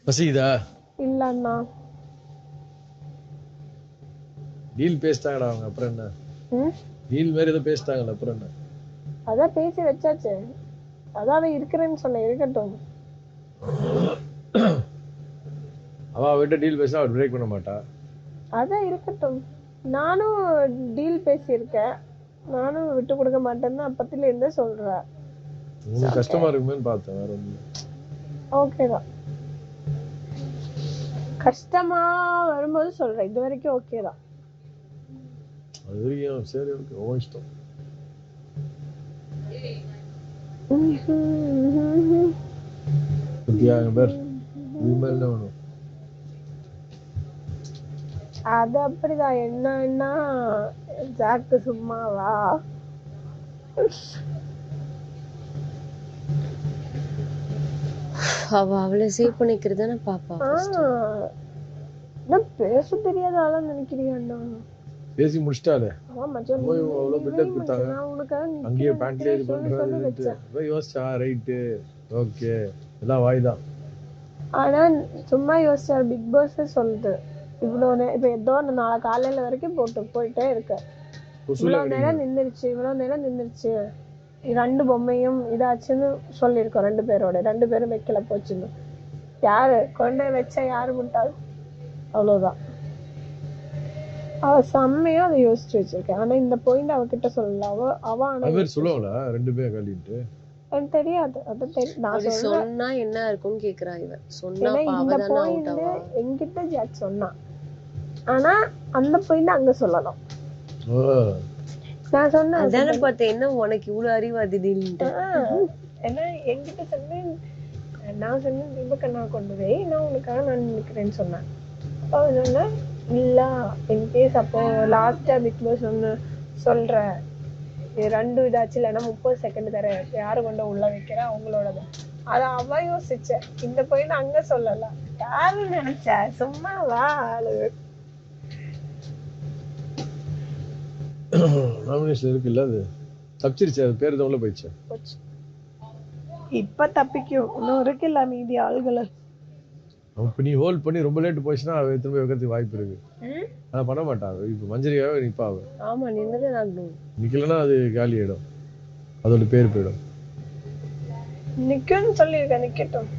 பசிக்குதா? இல்ல அண்ணா. டீல் பேசிட்டாங்கடா அவங்க, அப்புறம் என்ன? டீல் மாதிரி ஏதோ பேசிட்டாங்கல்ல, அப்புறம் என்ன? அதான் பேசி வச்சாச்சு. அதான் இருக்கிறேன்னு சொன்னேன், இருக்கட்டும். அவ விட்ட டீல் பேசினா அவர் பிரேக் பண்ண மாட்டா. அதான் இருக்கட்டும். நானும் டீல் பேசியிருக்கேன், நானும் விட்டு கொடுக்க மாட்டேன்னு அப்பத்துல இருந்தே சொல்றேன். உங்களுக்கு கஷ்டமா இருக்குமேன்னு பார்த்தேன், வேற ஒன்றும். ஓகேதான், கஷ்டமா வரும்போது சொல்றேன், இது வரைக்கும் ஓகேதான். அது வரைக்கும் சரி, ஓகே, ஓ இஷ்டம். பேர் விமல் வேணும். அது அப்படிதான். என்ன ஜாக்கு சும்மாவா? அவளை சேவ் பண்ணிக்கிறதானே பாப்பா. பேச தெரியாத ஆளா நினைக்கிறியா? பேசி முடிச்சிட்டாலே அவ்வளோ பில்டப் கொடுத்தாங்க. அங்கேயே பேண்ட்லேயே இது பண்ணுறது யோசிச்சா ரைட்டு, ஓகே, எல்லாம் வாய்தான். ஆனா சும்மா யோசிச்சார். பிக் பாஸ் சொல்லுது இவ்வளோ இப்போ ஏதோ நாளை காலையில வரைக்கும் போயிட்டே இருக்க, இவ்வளோ நேரம் நின்றுச்சு, 2 பொம்மையும் இதாச்சுன்னு சொல்லியிருக்கோம். 2 பேரும் வைக்கல போச்சுன்னு. யாரு கொண்டு வச்ச, யாரு முட்டாள்? அவ்வளவுதான். அவ செம்மையா அதை யோசிச்சு வச்சிருக்கேன். ஆனா இந்த பாயிண்ட் அவகிட்ட சொல்லல. அவ சொல்லுவாங்களா 2 பேரும் கழிட்டு? எனக்கு தெரியாது. நான் சொன்னா என்ன இருக்கும்னு கேக்குறா இவ. சொன்னா இந்த பாயிண்ட் என்கிட்ட ஜாக் சொன்னா, ஆனா அந்த பாயிண்ட் அங்க சொல்லலாம். நான் சொன்னேன் அதானே பார்த்தேன், என்ன உனக்கு இவ்வளவு அறிவாதி திடீர்னு. ஏன்னா என்கிட்ட சொன்னேன், நான் சொன்னேன் தீபக்கண்ணா கொண்டு போய் நான் உனக்காக நான் நினைக்கிறேன்னு சொன்னேன். அப்போ சொன்னேன் இல்ல, இன்கேஸ் அப்போ லாஸ்டா பிக் பாஸ் ஒன்று சொல்ற 2 இதாச்சு, இல்லைன்னா 30 செகண்ட் தர, யாரு கொண்டு உள்ள வைக்கிற அவங்களோட. அத அவ யோசிச்ச. இந்த பாயிண்ட் அங்க சொல்லல. யாரு நினைச்ச? சும்மாவா ஆளு. நாமினேஷன் இருக்குல்ல, அது தப்பிச்சிருச்சு, அது பேர் உள்ள போயிடுச்சு. இப்ப தப்பிக்கும், இன்னும் இருக்குல்ல மீதி ஆளுகளை. அப்ப நீ ஹோல்ட் பண்ணி ரொம்ப லேட் போயிடுச்சுன்னா அவ திரும்ப வைக்கிறதுக்கு வாய்ப்பு இருக்கு. ஆனா பண்ண மாட்டாங்க. இப்ப மஞ்சரியாவே நிப்பாவ. ஆமா, நின்னதான் நிக்கலன்னா அது காலி ஆயிடும், அதோட பேர் போயிடும். நிக்கும்னு சொல்லியிருக்க, நிக்கட்டும்.